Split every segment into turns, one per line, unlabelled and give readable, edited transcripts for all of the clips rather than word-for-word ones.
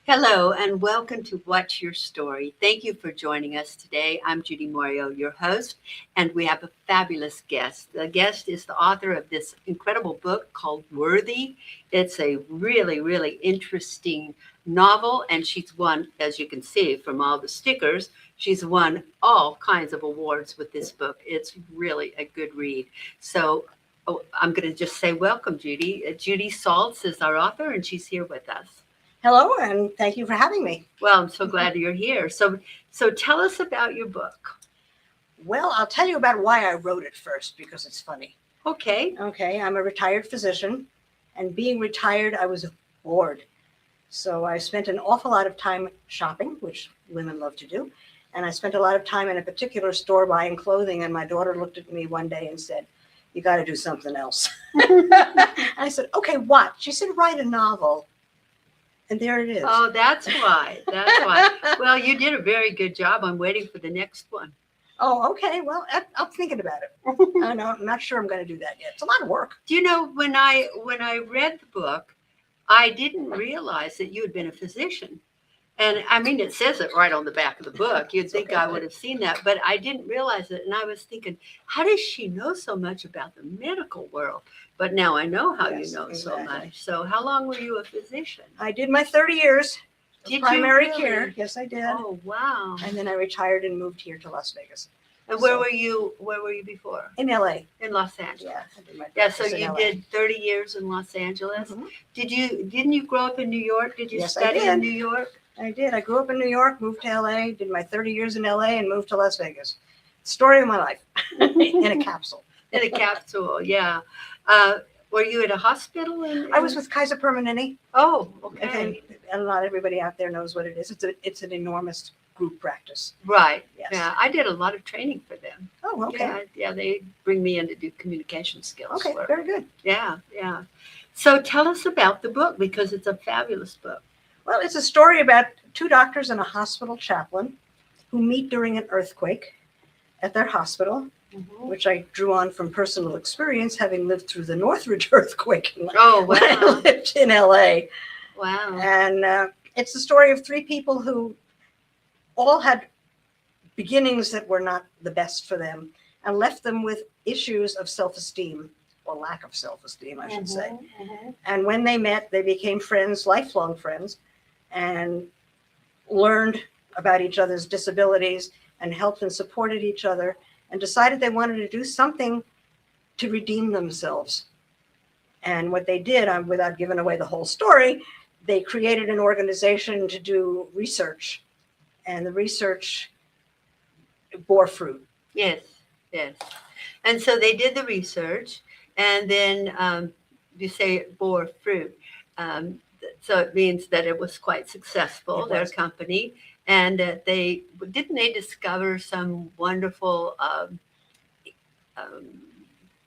Hello and welcome to What's Your Story. Thank you for joining us today. I'm Judy Morio, your host, and we have a fabulous guest. The guest is the author of this incredible book called Worthy. It's a really, really interesting novel, and she's won, as you can see from all the stickers, she's won all kinds of awards with this book. It's really a good read. So I'm going to just say welcome, Judy. Judy Salz is our author, and she's here with us.
Hello, and thank you for having me.
Well, I'm so glad you're here. So tell us about your book.
Well, I'll tell you about why I wrote it first, because it's funny.
Okay.
Okay, I'm a retired physician, and being retired, I was bored. So I spent an awful lot of time shopping, which women love to do. And I spent a lot of time in a particular store buying clothing, and my daughter looked at me one day and said, "You got to do something else." I said, "Okay, what?" She said, "Write a novel." And there it is.
Oh, that's why. That's why. Well, you did a very good job. I'm waiting for the next one.
Oh, okay. Well, I'm thinking about it. I'm not sure I'm going to do that yet. It's a lot of work.
Do you know, when I read the book, I didn't realize that you had been a physician. And I mean, it says it right on the back of the book. You'd think I would have seen that, but I didn't realize it. And I was thinking, how does she know so much about the medical world? But now I know how you know so much. So how long were you a physician?
I did my 30 years of primary care. Yes, I did.
Oh, wow.
And then I retired and moved here to Las Vegas.
And where were you before?
In LA.
In Los Angeles.
Yeah, I did my
so you did 30 years in Los Angeles.
Mm-hmm.
Didn't you grow up in New York? Did you
Yes,
study
I did.
in New York?
I did. I grew up in New York, moved to LA, did my 30 years in LA, and moved to Las Vegas. Story of my life in a capsule.
In a capsule, yeah. Were you at a hospital?
I was with Kaiser Permanente.
Oh, okay.
And not everybody out there knows what it is. It's an enormous group practice.
Right.
Yes.
Yeah, I did a lot of training for them.
Oh, okay.
Yeah, they bring me in to do communication skills.
Okay,
work.
very good.
Yeah. So tell us about the book, because it's a fabulous book.
Well, it's a story about two doctors and a hospital chaplain who meet during an earthquake at their hospital, which I drew on from personal experience, having lived through the Northridge earthquake when I lived in LA.
Wow.
And it's the story of three people who all had beginnings that were not the best for them and left them with issues of self-esteem, or lack of self-esteem, I should say. And when they met, they became friends, lifelong friends, and learned about each other's disabilities and helped and supported each other, and decided they wanted to do something to redeem themselves. And what they did, without giving away the whole story, they created an organization to do research, and the research bore fruit.
Yes. And so they did the research, and then you say it bore fruit. So it means that it was quite successful, their company, and that they discover some wonderful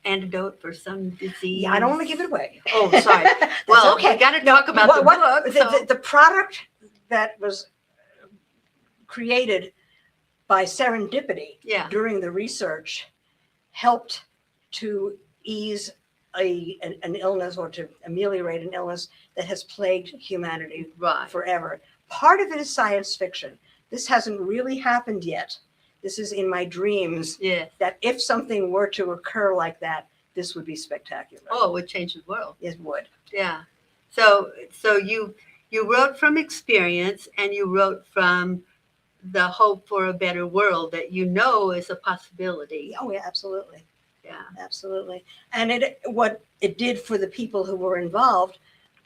antidote for some disease.
Yeah, I don't want to give it away.
Oh, sorry. Well, okay. We got to talk about the book.
The product that was created by serendipity during the research helped to ease an illness, or to ameliorate an illness that has plagued humanity forever. Part of it is science fiction. This hasn't really happened yet. This is in my dreams.
Yes.
That if something were to occur like that, this would be spectacular.
Oh, it would change the world.
It would.
Yeah. So you wrote from experience, and you wrote from the hope for a better world that is a possibility.
Oh, yeah, absolutely.
Yeah,
absolutely. And what it did for the people who were involved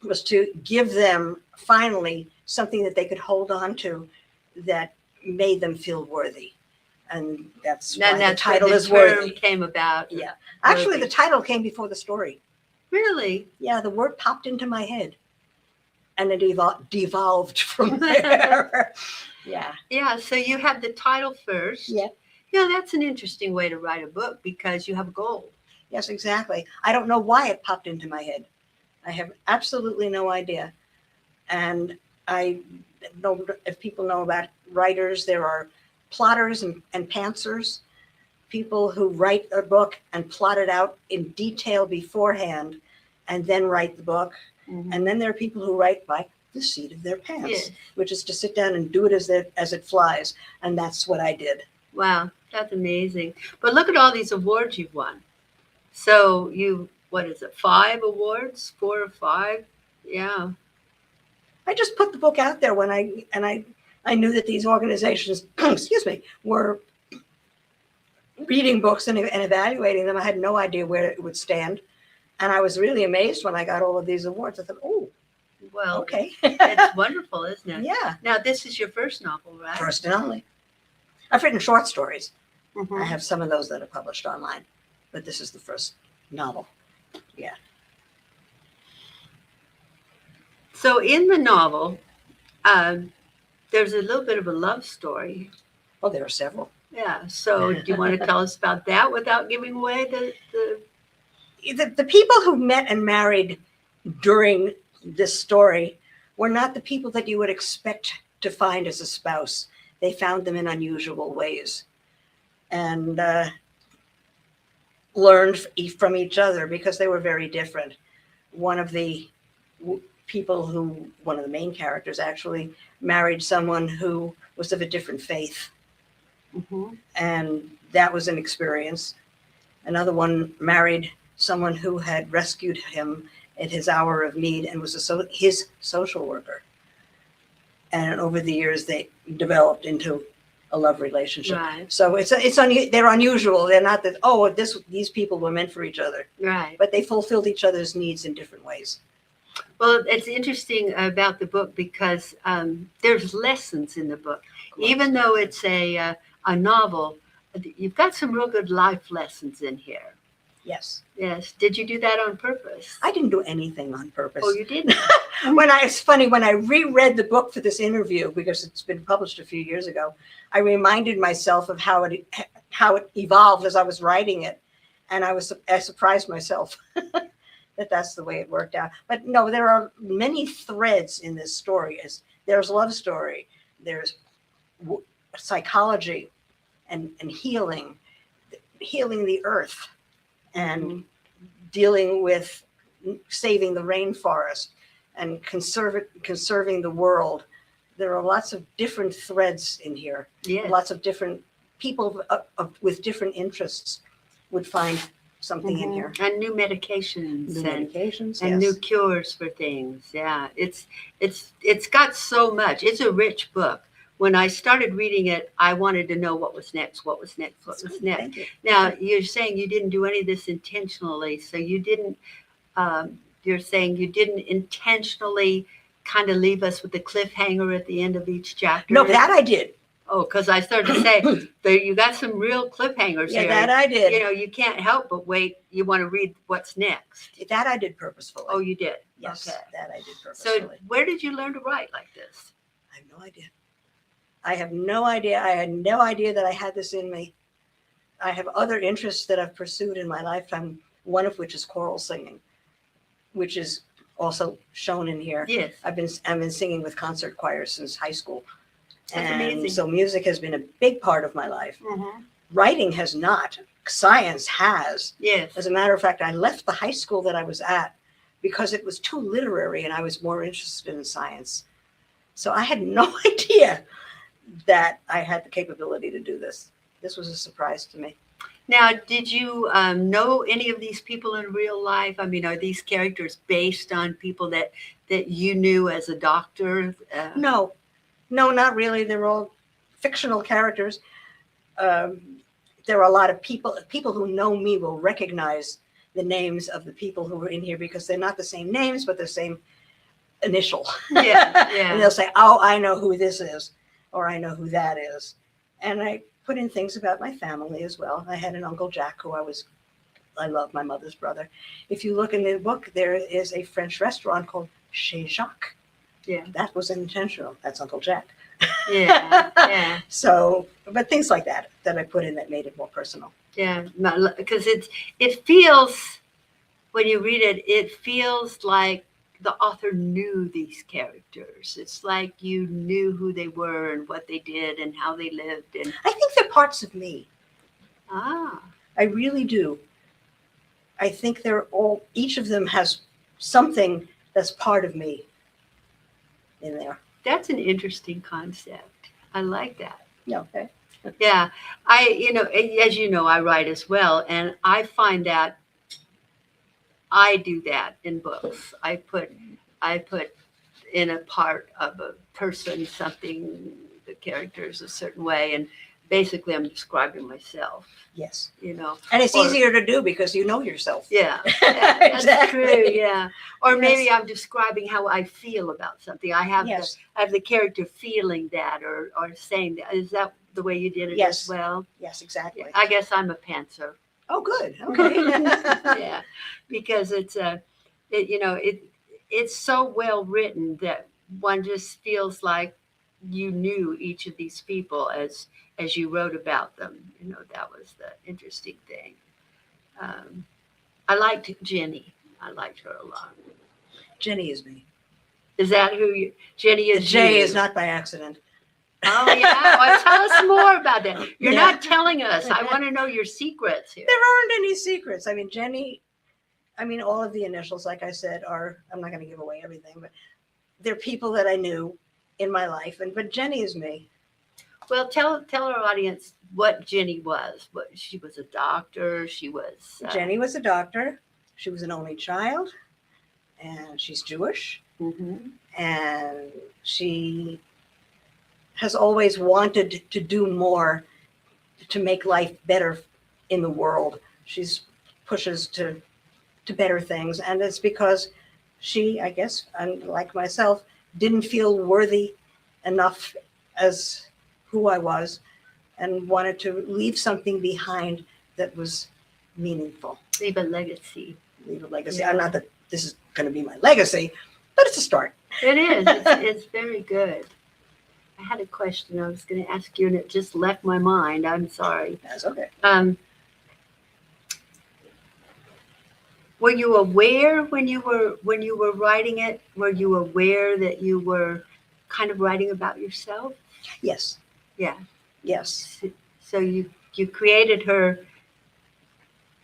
was to give them finally something that they could hold on to that made them feel worthy. And that's why the title is Worthy.
Came about.
Yeah. Actually, the title came before the story.
Really?
Yeah, the word popped into my head, and it devolved from there. Yeah.
Yeah, so you had the title first.
Yeah.
Yeah, that's an interesting way to write a book, because you have a goal.
Yes, exactly. I don't know why it popped into my head. I have absolutely no idea. And I don't know if people know about writers. There are plotters and pantsers, people who write a book and plot it out in detail beforehand and then write the book. And then there are people who write by the seat of their pants,
Yes.
which is to sit down and do it as it flies. And that's what I did.
Wow, that's amazing. But look at all these awards you've won. So what is it, 5 awards? 4 or 5? Yeah.
I just put the book out there when I knew that these organizations, excuse me, were reading books and evaluating them. I had no idea where it would stand. And I was really amazed when I got all of these awards. I thought, oh,
Well,
okay.
it's wonderful, isn't it?
Yeah.
Now, this is your first novel, right?
First and only. I've written short stories.
Mhm.
I have some of those that are published online, but this is the first novel. Yeah.
So in the novel, there's a little bit of a love story.
Oh, there are several.
Yeah. So do you want to tell us about that without giving away the
The people who met and married during this story were not the people that you would expect to find as a spouse. They found them in unusual ways and learned from each other because they were very different. One of the one of the main characters actually married someone who was of a different faith.
Mhm.
And that was an experience. Another one married someone who had rescued him at his hour of need and was his social worker. And over the years, they developed into a love relationship.
Right.
So they're unusual. They're not that, these people were meant for each other,
Right.
but they fulfilled each other's needs in different ways.
Well, it's interesting about the book because there's lessons in the book. Even though it's a novel, you've got some real good life lessons in here.
Yes.
Yes. Did you do that on purpose?
I didn't do anything on purpose.
Oh, you didn't?
It's funny, when I reread the book for this interview, because it's been published a few years ago, I reminded myself of how it evolved as I was writing it. And I surprised myself that that's the way it worked out. But no, there are many threads in this story. There's love story, there's psychology and healing the earth, and dealing with saving the rainforest and conserving the world. There are lots of different threads in here.
Yes.
Lots of different people with different interests would find something in here.
And new medications
Medications,
and new cures for things. Yeah. It's got so much. It's a rich book. When I started reading it, I wanted to know what was next.
Thank you.
Now, you're saying you didn't do any of this intentionally. So you didn't, you're saying you didn't intentionally kind of leave us with a cliffhanger at the end of each chapter?
No, that I did.
Oh, because I started to say, you got some real cliffhangers
Yeah,
here.
that I did.
You know, you can't help but wait. You want to read what's next.
That I did purposefully.
Oh, you did?
Yes,
Okay.
that I did
So
purposefully.
where did you learn to write like this?
I have no idea. I have no idea. I had no idea that I had this in me. I have other interests that I've pursued in my lifetime, one of which is choral singing, which is also shown in here.
Yes.
I've been singing with concert choirs since high school.
That's
And
amazing.
so music has been a big part of my life.
Mm-hmm.
Writing has not. Science has.
Yes.
As a matter of fact, I left the high school that I was at because it was too literary and I was more interested in science. So I had no idea that I had the capability to do this. This was a surprise to me.
Now, did you know any of these people in real life? I mean, are these characters based on people that you knew as a doctor?
No, not really. They're all fictional characters. There are a lot of people who know me will recognize the names of the people who were in here because they're not the same names, but the same initial.
Yeah, yeah.
And they'll say, oh, I know who this is, or I know who that is. And I put in things about my family as well. I had an Uncle Jack who I love, my mother's brother. If you look in the book, there is a French restaurant called Chez Jacques.
Yeah.
That was intentional. That's Uncle Jack.
Yeah, yeah.
So, but things like that I put in that made it more personal.
Yeah, because it feels, when you read it, it feels like the author knew these characters. It's like you knew who they were and what they did and how they lived. And
I think they're parts of me. I really do. I think each of them has something that's part of me. in there.
That's an interesting concept. I like that.
Yeah, okay.
Yeah, as you know, I write as well, and I find that I do that in books. I put in a part of a person something, the character is a certain way, and basically I'm describing myself.
Yes.
You know,
And it's
or-
easier to do because you know yourself.
Yeah, that's
Exactly.
true. Yeah, or maybe
Yes.
I'm describing how I feel about something. I have
Yes.
the character feeling that, or saying that. Is that the way you did it
Yes.
as well?
Yes, exactly.
I guess I'm a pantser.
Oh, good. Okay.
Yeah, because it's so well written that one just feels like you knew each of these people as you wrote about them. That was the interesting thing. I liked Jenny. I liked her a lot.
Jenny is me.
Is that who you? Jenny
The
is
J
you.
is not by accident.
Oh yeah. Well, tell us more about that. You're
Yeah.
not telling us. I want to know your secrets here.
There aren't any secrets. I mean, Jenny, all of the initials, like I said, I'm not going to give away everything, but they're people that I knew in my life. But Jenny is me.
Well, tell our audience what Jenny was. What she was a doctor. She was.
Jenny was a doctor. She was an only child, and she's Jewish,
Mhm.
and she has always wanted to do more to make life better in the world. She's pushes to better things, and it's because she, I guess, unlike myself, didn't feel worthy enough as who I was, and wanted to leave something behind that was meaningful.
Leave a legacy.
Leave a legacy.
Yeah.
I'm not that this is going to be my legacy, but it's a start.
It is. It's very good. I had a question I was going to ask you, and it just left my mind. I'm sorry.
That's okay.
Were you aware when you were writing it? Were you aware that you were kind of writing about yourself?
Yes.
Yeah.
Yes.
So you created her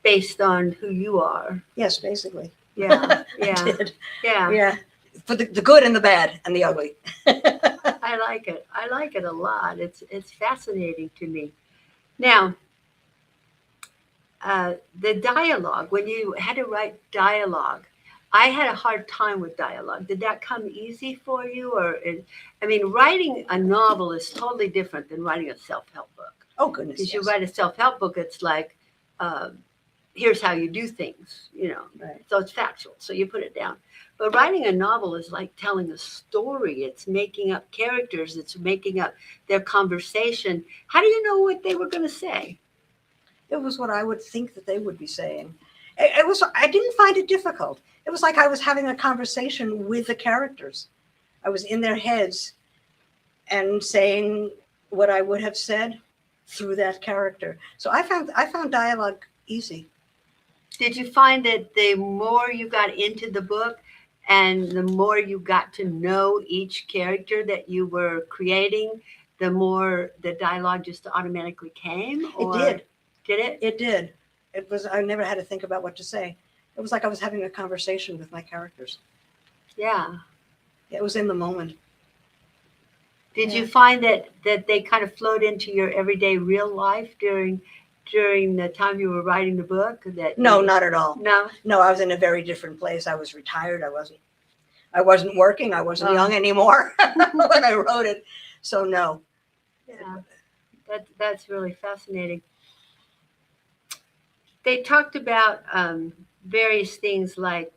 based on who you are.
Yes, basically.
Yeah.
I
Yeah.
did.
Yeah.
Yeah. For the good and the bad and the ugly.
I like it. I like it a lot. It's fascinating to me. Now, the dialogue, when you had to write dialogue, I had a hard time with dialogue. Did that come easy for you? Writing a novel is totally different than writing a self-help book.
Oh, goodness.
Because
Yes.
you write a self-help book, it's like, here's how you do things,
Right.
So it's factual. So you put it down. But writing a novel is like telling a story. It's making up characters. It's making up their conversation. How do you know what they were going to say?
It was what I would think that they would be saying. I didn't find it difficult. It was like I was having a conversation with the characters. I was in their heads and saying what I would have said through that character. So I found dialogue easy.
Did you find that the more you got into the book and the more you got to know each character that you were creating, the more the dialogue just automatically came?
It did.
Did it?
It did. I never had to think about what to say. It was like I was having a conversation with my characters.
Yeah.
It was in the moment.
Did
Yeah.
you find that they kind of flowed into your everyday real life during the time you were writing the book?
No, not at all.
No.
No, I was in a very different place. I was retired. I wasn't working. I wasn't
Oh.
young anymore when I wrote it. So no.
Yeah. That's really fascinating. They talked about various things like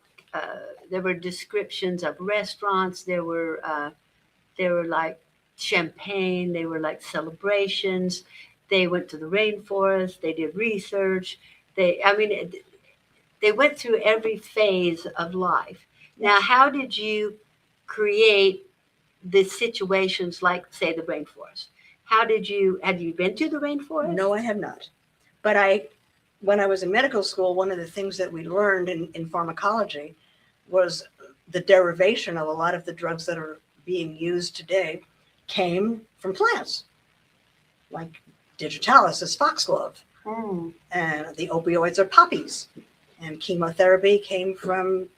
there were descriptions of restaurants. There were like champagne. They were like celebrations. They went to the rainforest. They did research. They went through every phase of life. Now, how did you create the situations like, say, the rainforest? Have you been to the rainforest?
No, I have not. But when I was in medical school, one of the things that we learned in pharmacology was the derivation of a lot of the drugs that are being used today came from plants, like digitalis is foxglove, and the opioids are poppies, and chemotherapy came from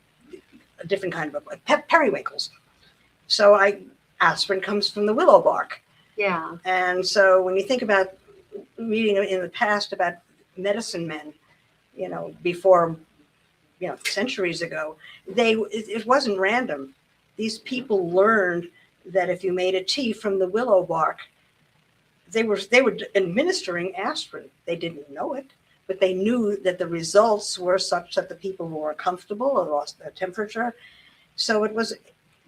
a different kind of periwinkles. So aspirin comes from the willow bark.
Yeah.
And so when you think about reading in the past about medicine men, before, centuries ago, it wasn't random. These people learned that if you made a tea from the willow bark, they were administering aspirin. They didn't know it, but they knew that the results were such that the people were comfortable or lost their temperature. So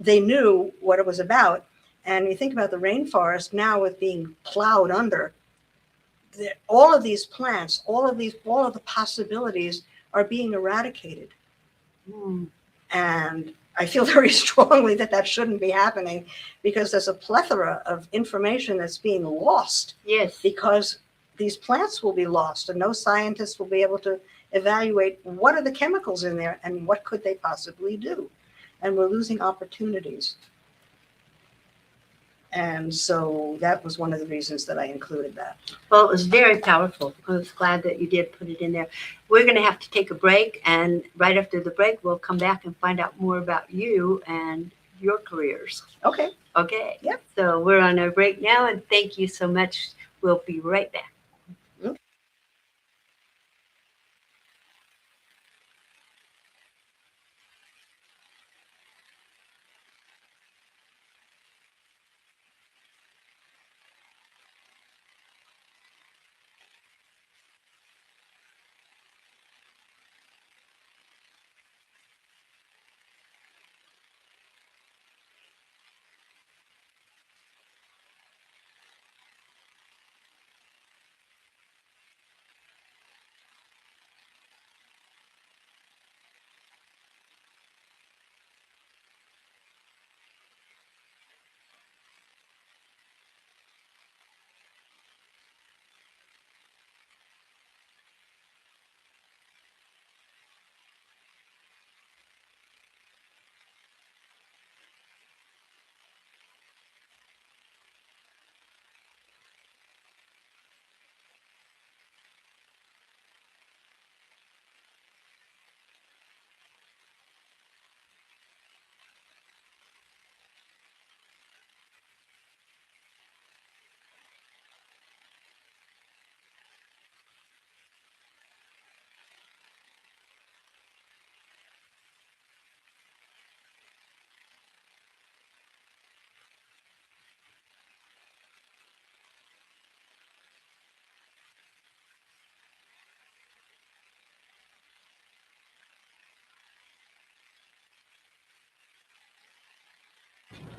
they knew what it was about. And you think about the rainforest now with being plowed under, all of these plants, all of the possibilities are being eradicated.
Mm.
And I feel very strongly that shouldn't be happening, because there's a plethora of information that's being lost.
Yes.
Because these plants will be lost, and no scientist will be able to evaluate what are the chemicals in there and what could they possibly do. And we're losing opportunities. And so that was one of the reasons that I included that.
Well, it was very powerful. I was glad that you did put it in there. We're going to have to take a break, and right after the break, we'll come back and find out more about you and your careers.
Okay.
Okay.
Yep.
So we're on a break now, and thank you so much. We'll be right back.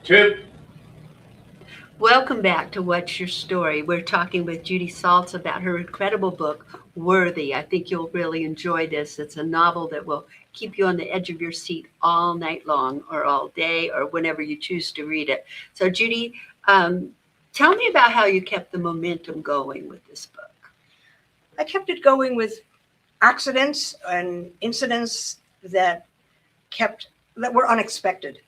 Tip.
Welcome back to What's Your Story. We're talking with Judy Salz about her incredible book, Worthy. I think you'll really enjoy this. It's a novel that will keep you on the edge of your seat all night long, or all day, or whenever you choose to read it. So, Judy, tell me about how you kept the momentum going with this book.
I kept it going with accidents and incidents that were unexpected.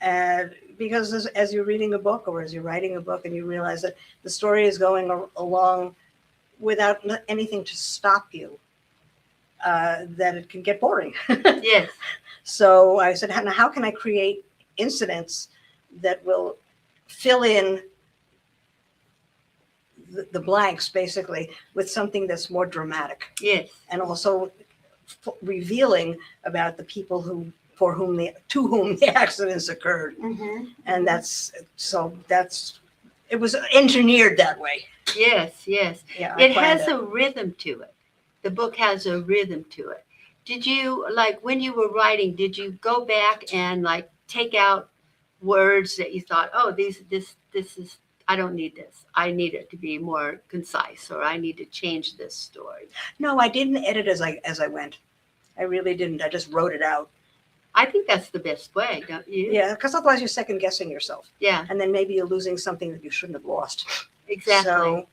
And because as you're reading a book, or as you're writing a book, and you realize that the story is going along without anything to stop you, that it can get boring.
Yes.
So I said, how can I create incidents that will fill in the blanks, basically, with something that's more dramatic?
Yes.
And also revealing about the people to whom the accidents occurred.
Mm-hmm.
And it was engineered that way.
Yes, yes.
Yeah,
It has a rhythm to it. The book has a rhythm to it. Did you, like, when you were writing, did you go back and like take out words that you thought, oh, this is, I don't need this. I need it to be more concise, or I need to change this story?
No, I didn't edit as I went. I really didn't. I just wrote it out.
I think that's the best way, don't you?
Yeah, because otherwise you're second guessing yourself.
Yeah,
And then maybe you're losing something that you shouldn't have lost.
exactly.
So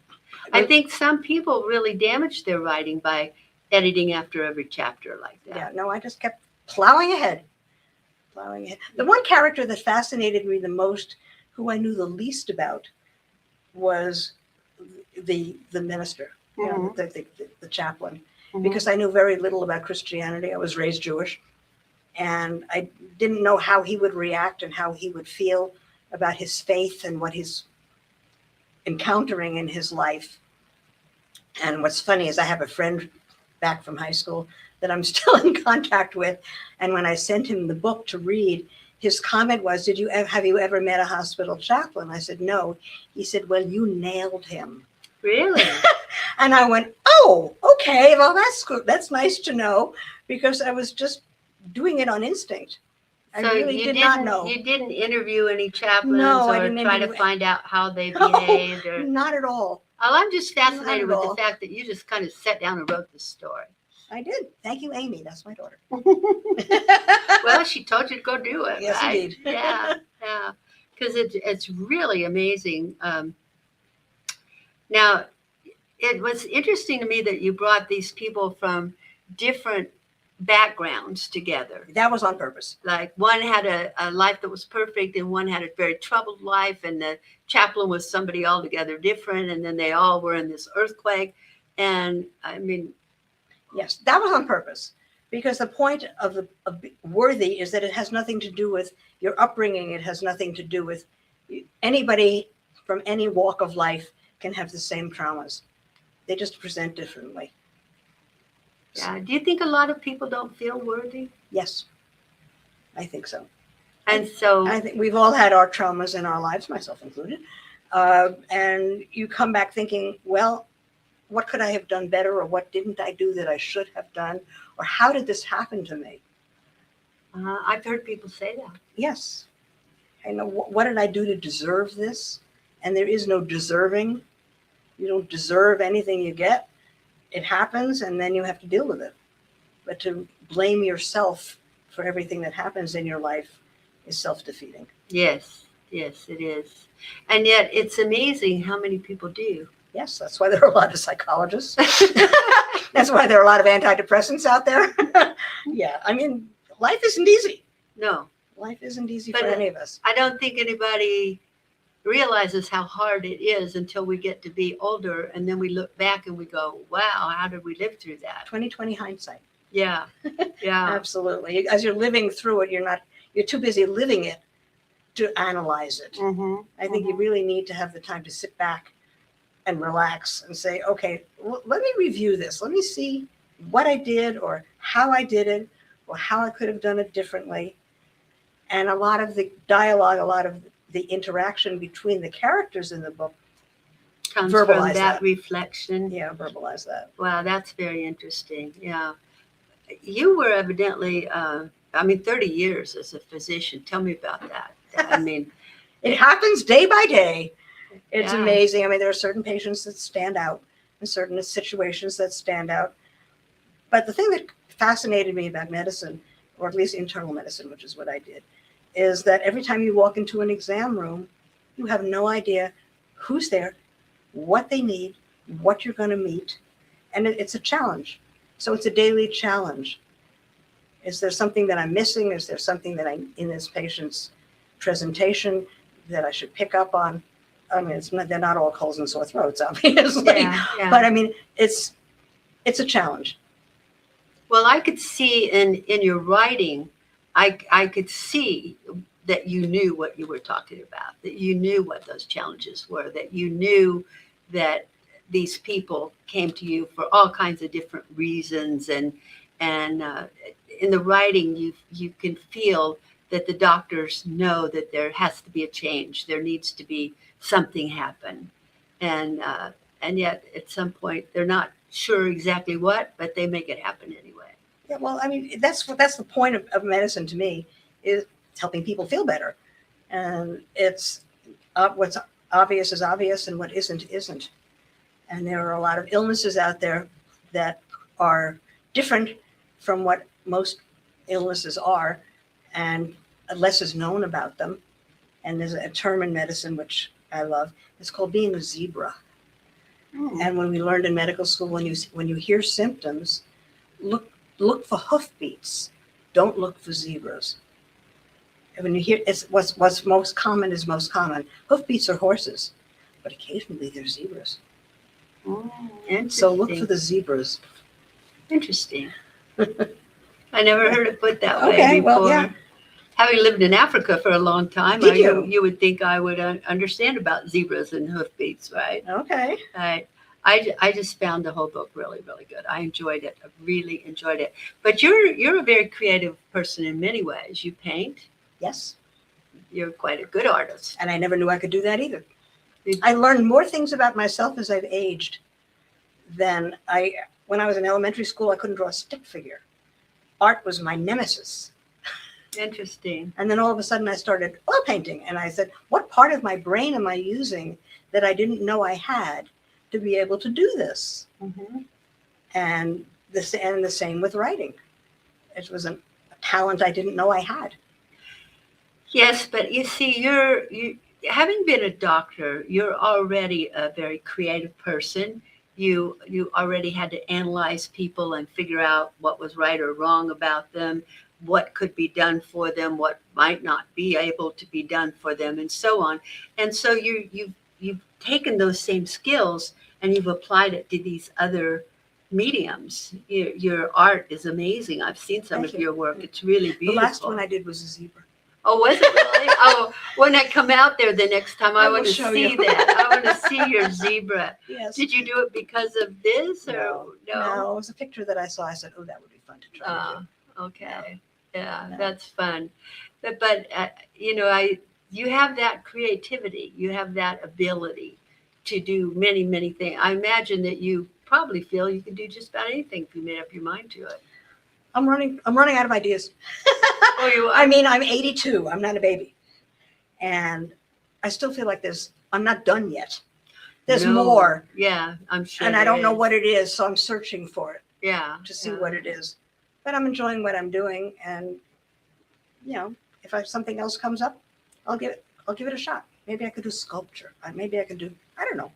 I think some people really damage their writing by editing after every chapter like that.
yeah, no, I just kept plowing ahead. The one character that fascinated me the most, who I knew the least about, was the minister,
Mhm.
the chaplain,
Mhm.
because I knew very little about Christianity. I was raised Jewish. And I didn't know how he would react and how he would feel about his faith and what he's encountering in his life. And what's funny is I have a friend back from high school that I'm still in contact with. And when I sent him the book to read, his comment was, have you ever met a hospital chaplain? I said, no. He said, well, you nailed him.
Really?
And I went, oh, okay. Well, that's good. That's nice to know, because I was just doing it on instinct. I really did not know.
You didn't interview any chaplains
I
or
didn't
try to find out how they behaved? Or...
Not at all.
Well, I'm just fascinated with
all.
the fact that you just kind of sat down and wrote this story.
I did. Thank you, Amy. That's my daughter.
Well, she told you to go do it,
yes,
right?
Indeed.
Yeah. Because it's really amazing. Now, it was interesting to me that you brought these people from different backgrounds together.
That was on purpose.
Like one had a life that was perfect and one had a very troubled life, and the chaplain was somebody altogether different, and then they all were in this earthquake. And I mean,
yes, that was on purpose, because the point of worthy is that it has nothing to do with your upbringing. It has nothing to do with anybody from any walk of life can have the same traumas. They just present differently.
Yeah. Do you think a lot of people don't feel worthy?
Yes, I think so.
And so
I think we've all had our traumas in our lives, myself included. And you come back thinking, well, what could I have done better, or what didn't I do that I should have done, or how did this happen to me?
I've heard people say that.
Yes. I know, what did I do to deserve this? And there is no deserving. You don't deserve anything you get. It happens, and then you have to deal with it. But to blame yourself for everything that happens in your life is self-defeating.
Yes, it is. And yet it's amazing how many people do.
Yes, that's why there are a lot of psychologists. That's why there are a lot of antidepressants out there. Yeah, I mean, life isn't easy.
No.
Life isn't easy for any of us.
I don't think anybody realizes how hard it is until we get to be older, and then we look back and we go, wow, how did we live through that?
20/20 hindsight.
Yeah.
Absolutely. As you're living through it, you're too busy living it to analyze it. I think you really need to have the time to sit back and relax and say, okay, let me review this. Let me see what I did, or how I did it, or how I could have done it differently. And a lot of the dialogue, a lot of the interaction between the characters in the book
comes
verbalize
from that
that.
reflection.
Yeah, verbalize that.
Wow, that's very interesting. Yeah. You were evidently, 30 years as a physician. Tell me about that. I mean,
it happens day by day. It's
Yeah.
amazing. I mean, there are certain patients that stand out and certain situations that stand out. But the thing that fascinated me about medicine, or at least internal medicine, which is what I did, is that every time you walk into an exam room, you have no idea who's there, what they need, what you're going to meet. And it's a challenge. So it's a daily challenge. Is there something that I'm missing? Is there something that in this patient's presentation that I should pick up on? I mean, they're not all colds and sore throats, obviously.
Yeah.
But I mean, it's a challenge.
Well, I could see in your writing, I could see that you knew what you were talking about, that you knew what those challenges were, that you knew that these people came to you for all kinds of different reasons. And in the writing, you can feel that the doctors know that there has to be a change. There needs to be something happen. And yet at some point, they're not sure exactly what, but they make it happen anyway.
Yeah, well, I mean, that's the point of medicine to me, is helping people feel better. And it's what's obvious is obvious, and what isn't. And there are a lot of illnesses out there that are different from what most illnesses are, and less is known about them. And there's a term in medicine which I love. It's called being a zebra. And when we learned in medical school, when you hear symptoms, look for hoofbeats. Don't look for zebras. And when you hear, what's most common is most common. Hoofbeats are horses, but occasionally they're zebras. So look for the zebras.
Interesting. I never heard it put that way
Okay,
before.
well, yeah.
Having lived in Africa for a long time,
Did you?
you would think I would understand about zebras and hoofbeats, right?
Okay.
Right. I just found the whole book really, really good. I enjoyed it. I really enjoyed it. But you're a very creative person in many ways. You paint.
Yes.
You're quite a good artist.
And I never knew I could do that either.
Did-
I learned more things about myself as I've aged than when I was in elementary school, I couldn't draw a stick figure. Art was my nemesis.
Interesting.
And then all of a sudden I started oil painting. And I said, what part of my brain am I using that I didn't know I had to be able to do this?
Mm-hmm.
And the same with writing. It was a talent I didn't know I had.
Yes, but you see, you having been a doctor, you're already a very creative person. You already had to analyze people and figure out what was right or wrong about them, what could be done for them, what might not be able to be done for them, and so on. And so you've taken those same skills and you've applied it to these other mediums. Your art is amazing. I've seen some
Thank
of
you.
your work. It's really beautiful.
The last one I did was a zebra.
Oh, was it really? Oh, when I come out there the next time, I
I will
want to
show
see
you.
that. I want to see your zebra.
Yes.
Did you do it because of this or
No, it was a picture that I saw. I said, oh, that would be fun to try to do.
Okay. Yeah,
No.
that's fun. But you have that creativity. You have that ability to do many, many things. I imagine that you probably feel you can do just about anything if you made up your mind to it.
I'm running out of ideas.
Oh, you are?
I mean, I'm 82. I'm not a baby. And I still feel like I'm not done yet. There's
No.
more.
Yeah, I'm sure.
And I
there
don't know
is.
what it is. So I'm searching for it
Yeah.
to see
yeah.
what it is. But I'm enjoying what I'm doing. And, if something else comes up, I'll give it a shot. Maybe I could do sculpture. Maybe I could do, I don't know.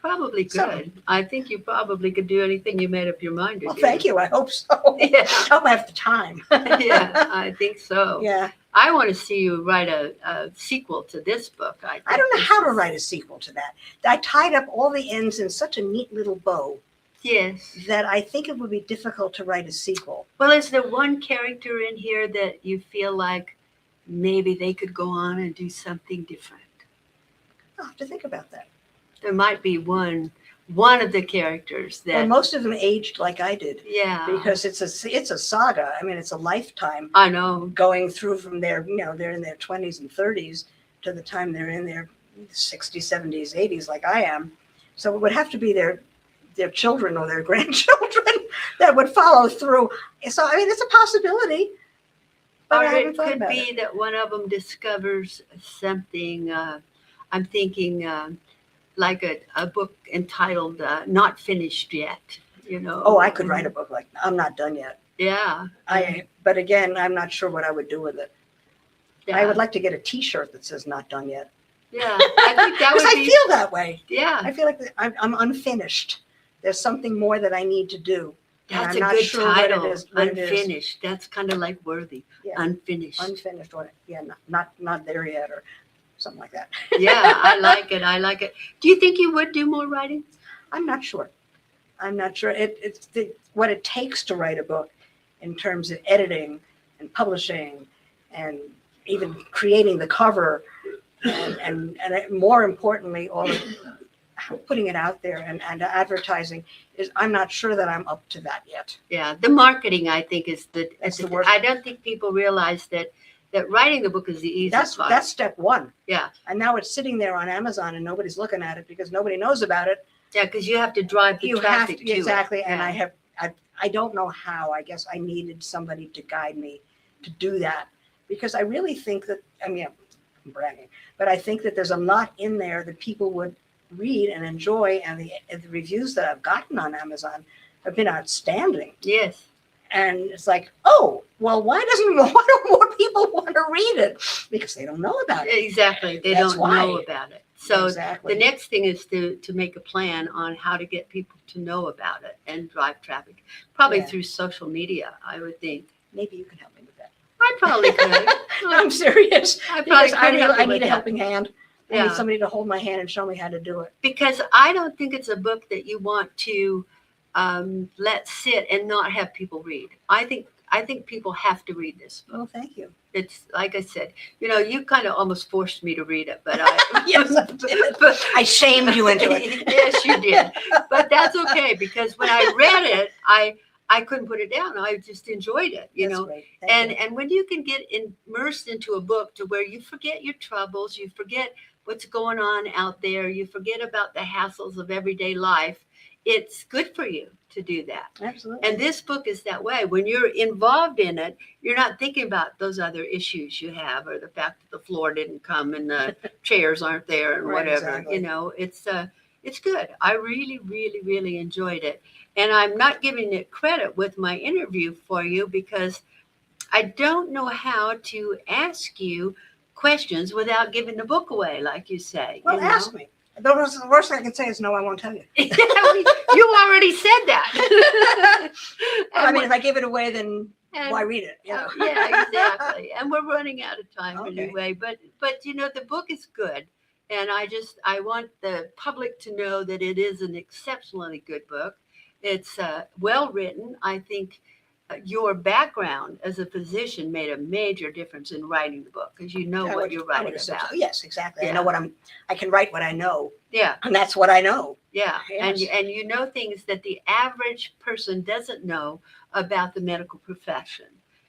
Probably could.
So-
I think you probably could do anything you made up your mind to
Well,
do.
thank you. I hope so.
Yeah.
I hope I have the time.
Yeah, I think so.
Yeah.
I want to see you write a sequel to this book.
I don't know how to write a sequel to that. I tied up all the ends in such a neat little bow
Yes.
that I think it would be difficult to write a sequel.
Well, is there one character in here that you feel like maybe they could go on and do something different?
I'll have to think about that.
There might be one of the characters that.
Well, most of them aged like I did
Yeah.
because it's a saga. I mean, it's a lifetime
I know.
going through from their, they're in their 20s and 30s to the time they're in their 60s, 70s, 80s like I am. So it would have to be their children or their grandchildren that would follow through. So, I mean, it's a possibility. But I
Or
haven't
it
thought
could
about
be
it.
that one of them discovers something. I'm thinking like a book entitled "Not Finished Yet."
Oh, I could write a book like that. I'm not done yet.
Yeah.
But again, I'm not sure what I would do with it.
Yeah.
I would like to get a T-shirt that says "Not done yet."
Yeah. I think that
Because
would
I
be.
feel that way.
Yeah.
I feel like I'm unfinished. There's something more that I need to do. And
That's
I'm
a
not
good
sure what it
title.
is- what it is.
Unfinished. That's kind of like worthy.
Yeah.
Unfinished.
Unfinished. Or, yeah, not there yet, or something like that.
Yeah, I like it. I like it. Do you think you would do more writing?
I'm not sure. It's what it takes to write a book in terms of editing and publishing and even creating the cover and more importantly, all of putting it out there and advertising is, I'm not sure that I'm up to that yet.
Yeah, the marketing I think is
That's the worst.
I don't think people realize that writing the book is the easiest part.
That's step one.
Yeah.
And now it's sitting there on Amazon and nobody's looking at it because nobody knows about it.
Yeah, because you have to drive the
You have
traffic
to, exactly.
it.
And
Yeah.
I don't know how. I guess I needed somebody to guide me to do that because I really think that, I mean, I'm bragging, but I think that there's a lot in there that people would read and enjoy. And the reviews that I've gotten on Amazon have been outstanding.
Yes.
And it's like, oh, well, why don't more people want to read it? Because they don't know about it.
Exactly. They
That's
don't
why.
know about it. So
Exactly.
the next thing is to make a plan on how to get people to know about it and drive traffic. Probably
Yeah.
through social media, I would think.
Maybe you can help me with that.
I probably could.
I'm serious.
I probably
Because I
could help you
need
with
a
that.
helping hand. I
Yeah.
need somebody to hold my hand and show me how to do it.
Because I don't think it's a book that you want to let sit and not have people read. I think I think people have to read this book.
Well, thank you.
It's like I said, you kind of almost forced me to read it, but I
Yes, I did.
but
I shamed you into it.
yes, you did. But that's okay because when I read it, I couldn't put it down. I just enjoyed it,
That's great. Thank
And
you.
and when you can get immersed into a book to where you forget your troubles, you forget what's going on out there, you forget about the hassles of everyday life, it's good for you to do that.
Absolutely.
And this book is that way. When you're involved in it, you're not thinking about those other issues you have, or the fact that the floor didn't come and the chairs aren't there and
Right,
whatever.
exactly.
It's good. I really, really, really enjoyed it. And I'm not giving it credit with my interview for you because I don't know how to ask you questions without giving the book away, like you say.
Well, ask me. The worst I can say is no, I won't tell you.
You already said that.
Well, I mean,
And
if I give it away, then
and-
why read it?
yeah, exactly. And we're running out of time
Okay.
anyway. But the book is good, and I want the public to know that it is an exceptionally good book. It's well written. I think your background as a physician made a major difference in writing the book because you know what you're
I
writing
would have said
about.
so. Yes, exactly. I
Yeah.
know I can write what I know,
Yeah.
and that's what I know.
Yeah, and
Yes.
you know things that the average person doesn't know about the medical profession,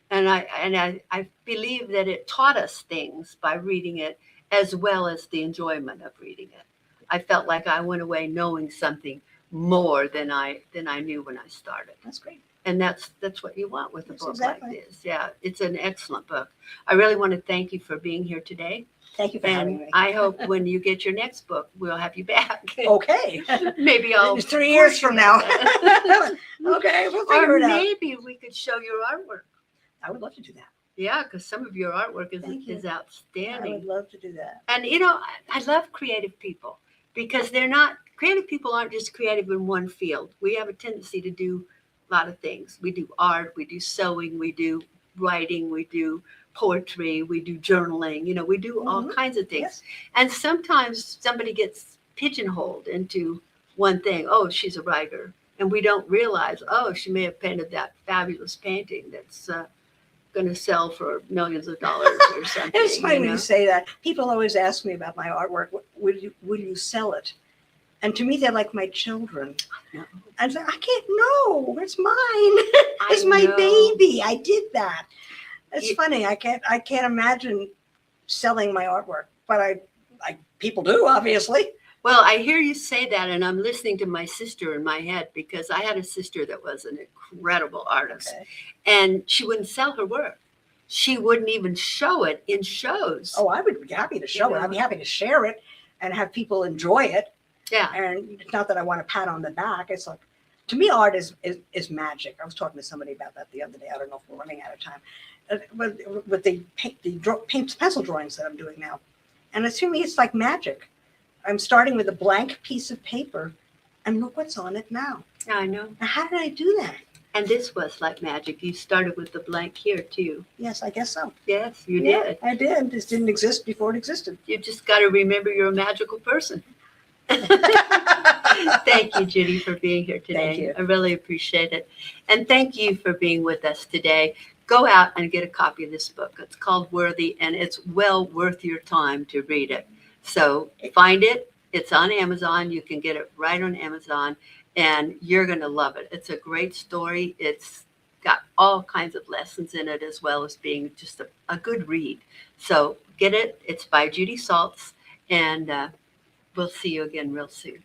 and I believe that it taught us things by reading it as well as the enjoyment of reading it. I felt like I went away knowing something more than I knew when I started,
That's great.
and that's what you want with a
Yes,
book
exactly.
like this. Yeah, it's an excellent book. I really want to thank you for being here today.
Thank you for having
And
me.
I hope when you get your next book, we'll have you back.
Okay.
Maybe I'll
3 years
push you
from now.
with
Okay, we'll
or
figure it out.
maybe we could show your artwork.
I would love to do that.
Yeah, because some of your artwork
Thank you.
is
I
outstanding.
would love to do that.
And I love creative people because creative people aren't just creative in one field. We have a tendency to do a lot of things. We do art, we do sewing, we do writing, we do poetry, we do journaling, we do all
Mhm.
kinds of things.
Yes.
And sometimes somebody gets pigeonholed into one thing. Oh, she's a writer. And we don't realize, oh, she may have painted that fabulous painting that's going to sell for millions of dollars or something.
And it's funny
you
when
know?
you say that. People always ask me about my artwork. Will you sell it? And to me, they're like my children.
know.
I say, I can't know. It's mine. It's my
know.
baby. I did that. It's
You-
funny. I can't imagine selling my artwork, but people do, obviously.
Well, I hear you say that, and I'm listening to my sister in my head because I had a sister that was an incredible artist,
Okay.
and she wouldn't sell her work. She wouldn't even show it in shows.
Oh, I would be happy to show it. I'd be happy to share it and have people enjoy it.
Yeah.
And it's not that I want a pat on the back. It's like, to me, art is magic. I was talking to somebody about that the other day. I don't know if we're running out of time. With the pencil drawings that I'm doing now. And to me, it's like magic. I'm starting with a blank piece of paper, and look what's on it now.
I know.
Now, how did I do that?
And this was like magic. You started with the blank here, too.
Yes, I guess so.
Yes, you
Yeah,
did.
I did. This didn't exist before it existed.
You just got to remember you're a magical person. Thank you, Judy, for being here today.
Thank you.
I really appreciate it. And thank you for being with us today. Go out and get a copy of this book. It's called Worthy, and it's well worth your time to read it. So find it. It's on Amazon. You can get it right on Amazon, and you're going to love it. It's a great story. It's got all kinds of lessons in it, as well as being just a good read. So get it. It's by Judy Salz, and we'll see you again real soon.